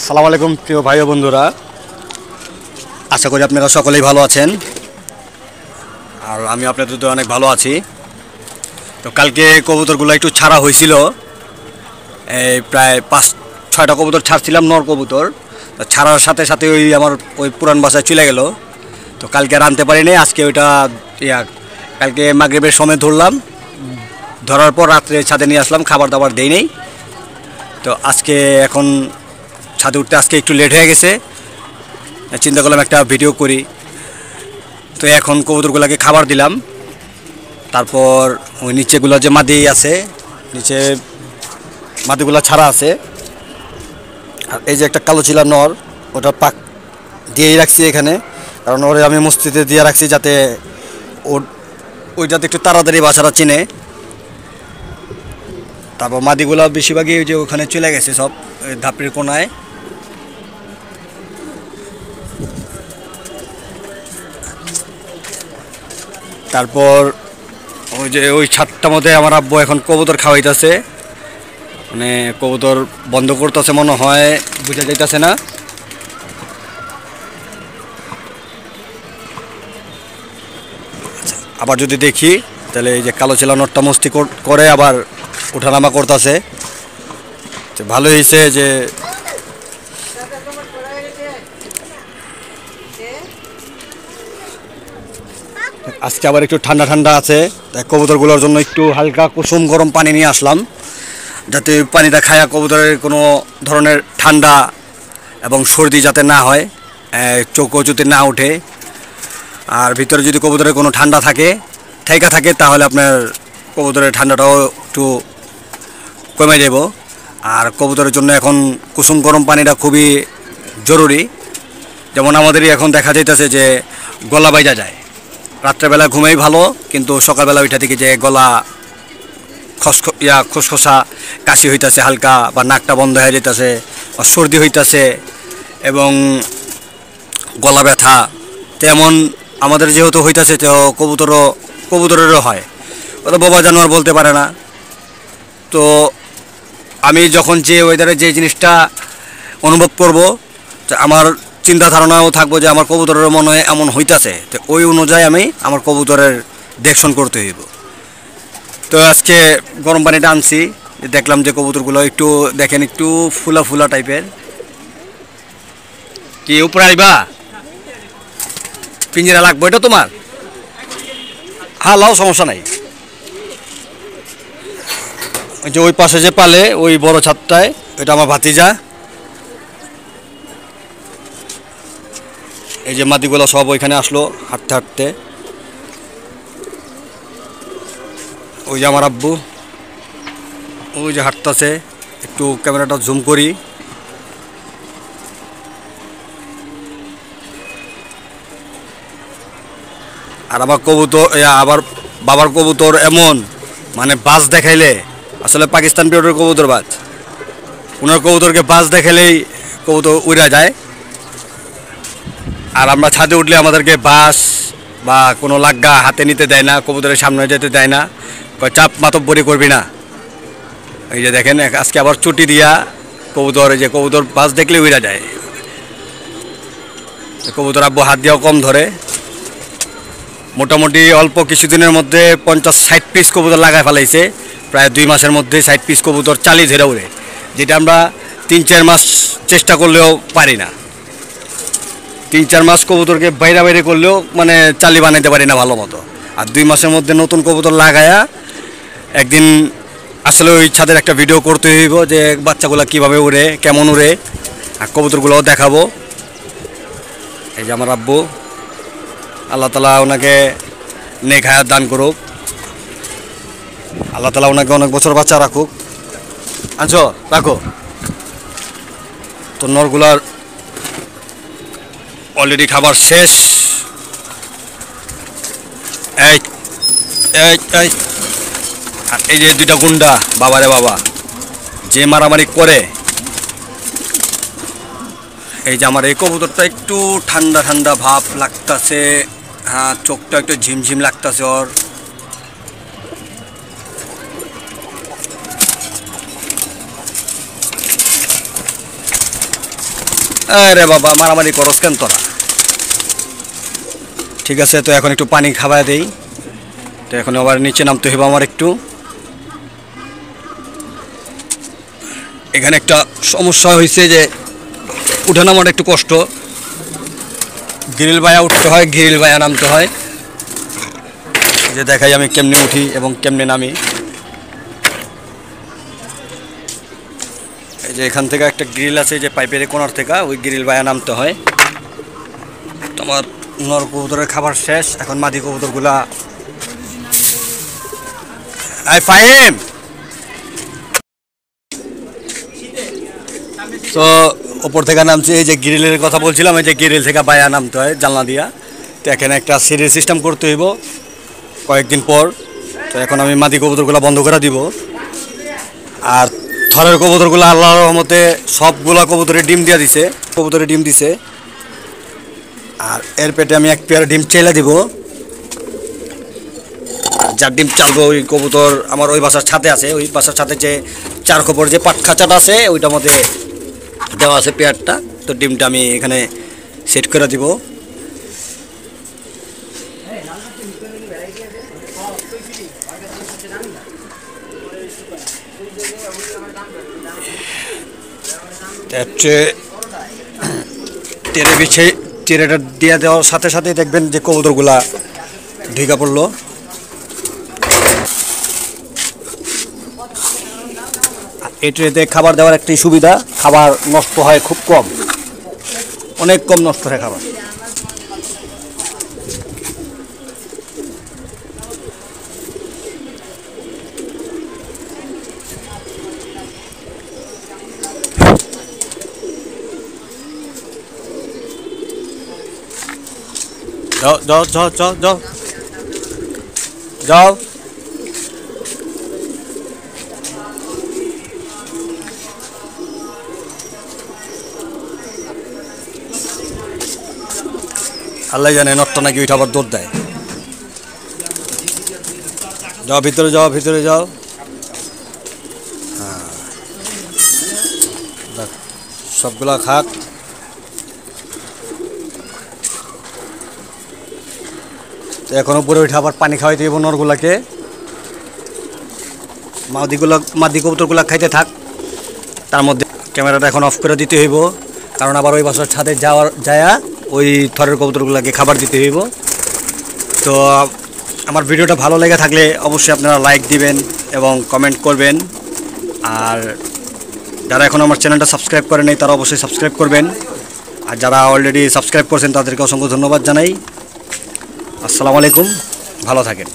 আসসালামু আলাইকুম প্রিয় ভাই ও বন্ধুরা, আশা করি আপনারা সকলেই ভালো আছেন। আর আমি আপনাদের তো অনেক ভালো আছি। তো কালকে কবুতরগুলো একটু ছাড়া হয়েছিল, এই প্রায় 5-6টা কবুতর ছাড়ছিলাম, নর কবুতর। তো ছাড়ার সাথে সাথে আমার পুরান বাসায় চলে গেল। তো কালকে আর আনতে পারিনি, আজকে ওইটা কালকে মাগরিবের সময় ধরলাম, ধরার পর রাত্রে ছাদে নিয়ে আসলাম, খাবার দাবার দেই নেই। তো আজকে এখন ছাদে উঠতে আজকে একটু লেট হয়ে গেছে, চিন্তা করলাম একটা ভিডিও করি। তো এখন কবুতরগুলোকে খাবার দিলাম, তারপর ওই নিচেগুলো যে মাদি আছে, নিচে মাদিগুলো ছাড়া আছে। আর এই যে একটা কালো চিলা নর, ওটা পাক দিয়েই রাখছি এখানে, কারণ ওরে আমি মসজিদে দিয়ে রাখছি যাতে ওই যাতে একটু তাড়াতাড়ি বাসাটা চিনে। তারপর মাদিগুলো বেশিরভাগই ওই যে ওখানে চলে গেছে সব ধাপড়ির কোনায়। তারপর ওই যে ওই ছাদটার মধ্যে আমার আব্বু এখন কবুতর খাওয়াইতেছে, মানে কবুতর বন্ধ করতেছে মনে হয়, বোঝা যাইতেছে না। আবার যদি দেখি তাহলে এই যে কালো চেলা নটটা মস্তি করে আবার উঠানামা করতেছে। ভালো হয়েছে যে আজকে আবার একটু ঠান্ডা ঠান্ডা আছে, তাই কবুতরগুলোর জন্য একটু হালকা কুসুম গরম পানি নিয়ে আসলাম, যাতে পানিটা খায়া কবুতরের কোনো ধরনের ঠান্ডা এবং সর্দি যাতে না হয়, চোখও যদি না ওঠে। আর ভিতরে যদি কবুতরের কোনো ঠান্ডা থাকে তাহলে আপনার কবুতরের ঠান্ডাটাও একটু কমে যাব। আর কবুতরের জন্য এখন কুসুম গরম পানিটা খুবই জরুরি। যেমন আমাদেরই এখন দেখা যাইতেছে যে গলা বাইজা যায়, রাত্রেবেলা ঘুমেই ভালো, কিন্তু সকালবেলা ওইটা থেকে যে গলা খসখসা কাশি হইতেছে হালকা, বা নাকটা বন্ধ হয়ে যেতেছে, বা সর্দি হইতেছে এবং গলা ব্যথা, তেমন আমাদের যেহেতু হইতেছে, তো কবুতরেরও হয়। ওটা বাবা জানোয়ার বলতে পারে না। তো আমি যখন যে ওয়েদারে যে জিনিসটা অনুভব করব, আমার চিন্তা ধারণাও থাকবো যে আমার কবুতরের মনে হয় এমন হইতাছে, তো ওই অনুযায়ী আমি আমার কবুতরের দেখশন করতে হইব। তো আজকে গরম পানিটা আনছি, দেখলাম যে কবুতরগুলো একটু দেখেন একটু ফুলা ফুলা টাইপের। কি উপরে আইবা? পিঞ্জিরা লাগবে এটা তোমার? হ্যাঁ লাও, সমস্যা নাই। ওই যে ওই পাশে যে পালে ওই বড় ছাদটায়, এটা আমার ভাতিজা। এই যে মাদিগুলো সব ওইখানে আসলো হাঁটতে হাঁটতে। ওই যে আমার আব্বু ওই যে হাঁটতেছে, একটু ক্যামেরাটা জুম করি। আর আমার কবুতর, আবার বাবার কবুতর এমন, মানে বাজ দেখাইলে, আসলে পাকিস্তান পিরিয়ডের কবুতর বাজ, ওনার কবুতরকে বাজ দেখাইলেই কবুতর উড়া যায়। আর আমরা ছাদে উঠলে আমাদেরকে বাস বা কোনো লাগ্গা হাতে নিতে দেয় না, কবুতরের সামনে যেতে দেয় না, চাপ মাতব্বরি করবি না। এই যে দেখেন আজকে আবার চুটি দিয়া কবুতর, এই যে কবুতর বাস দেখলে উড়া যায়। কবুতর আব্বু হাত দিয়েও কম ধরে, মোটামুটি অল্প কিছুদিনের মধ্যে 50-60 পিস কবুতর লাগায় ফেলাইছে। প্রায় 2 মাসের মধ্যে 60 পিস কবুতর চালি ধরে উড়ে, যেটা আমরা 3-4 মাস চেষ্টা করলেও পারি না। 3-4 মাস কবুতরকে বাইরে করলেও মানে চালি বানাইতে পারি না ভালো মতো। আর 2 মাসের মধ্যে নতুন কবুতর লাগায়া একদিন আসলে ওই ছাদের একটা ভিডিও করতে হইব, যে বাচ্চাগুলো কীভাবে উড়ে, কেমন উড়ে, আর কবুতরগুলোও দেখাবো। এই যে আমার আব্বু, আল্লাহ তালা ওনাকে নেক হায়াত দান করুক, আল্লাহ তালা ওনাকে অনেক বছর বাচ্চা রাখুক। আনছো রাখো। তো নরগুলার অলরেডি খাবার শেষ। এই এই এই আর এই যে 2টা গুন্ডা, বাবারে বাবা, যে মারামারি করে। এই যে আমার এই কবুতরটা একটু ঠান্ডা ঠান্ডা ভাব লাগতেছে, হ্যাঁ চোখটা একটু ঝিমঝিম লাগতেছে ওর। আরে বাবা মারামারি করস কেন তোরা? ঠিক আছে, তো এখন একটু পানি খাওয়ায় দেই। তো এখন আবার নিচে নামতে হবে আমার একটু। এখানে একটা সমস্যা হয়েছে যে উঠে নামাটা একটু কষ্ট। গ্রিল বায়া উঠতে হয়, গ্রিল বায়া নামতে হয়। যে দেখাই আমি কেমনে উঠি এবং কেমনে নামি। এই যে এখান থেকে একটা গ্রিল আছে, যে পাইপের কোনার থেকে ওই গ্রিল বায়া নামতে হয়। তোমার নর কবুতরের খাবার শেষ, এখন মাদি কবুতরগুলা ফাহিম। তো ওপর থেকে নামছি, এই যে গ্রিলের কথা বলছিলাম, এই যে গ্রিল থেকে বায়া নামতে হয় জানলা দিয়া। তো এখানে একটা সিঁড়ির সিস্টেম করতে হইব কয়েকদিন পর। তো এখন আমি মাদি কবুতরগুলো বন্ধ করে দিব। আর থরের কবুতরগুলো আল্লাহর রহমতে সবগুলা কবুতরের ডিম দিয়ে দিছে, কবুতরের ডিম দিছে। আর এর পেটে আমি এক পেয়ার ডিম চেলে দিব। যার ডিম চালবো ওই কবুতর আমার ওই বাসার ছাদে আছে, ওই বাসার ছাদে যে 4 খোপর যে পাট খাঁচাটা আছে ওইটার মধ্যে দেওয়া আছে পেয়ারটা। তো ডিমটা আমি এখানে সেট করে দিব। টেরে বিছে টেরেটা দিয়ে দেওয়ার সাথে সাথে দেখবেন যে কবুতরগুলা ঢিকা পড়লো। এই ট্রেতে খাবার দেওয়ার একটি সুবিধা, খাবার নষ্ট হয় খুব কম, অনেক কম নষ্ট হয় খাবার। যাও যাও যাও যাও যাও যাও। আল্লাহ জানে নটটা নাকি ওইটা আবার দৌড় দেয়। যাও ভিতরে যাও, ভিতরে যাও। হ্যাঁ, সবগুলা খাক। তো এখন উপরে উঠে আবার পানি খাওয়াইতে হইব নরগুলাকে। মাদি কবুতরগুলা খাইতে থাক, তার মধ্যে ক্যামেরাটা এখন অফ করে দিতে হইব, কারণ আবার ওই বাসার ছাদে যায়া ওই থরের কবুতরগুলোকে খাবার দিতে হইব। তো আমার ভিডিওটা ভালো লেগে থাকলে অবশ্যই আপনারা লাইক দিবেন এবং কমেন্ট করবেন। আর যারা এখন আমার চ্যানেলটা সাবস্ক্রাইব করে নেই তারা অবশ্যই সাবস্ক্রাইব করবেন। আর যারা অলরেডি সাবস্ক্রাইব করছেন তাদেরকে অসংখ্য ধন্যবাদ জানাই। আসসালামু আলাইকুম, ভালো থাকেন।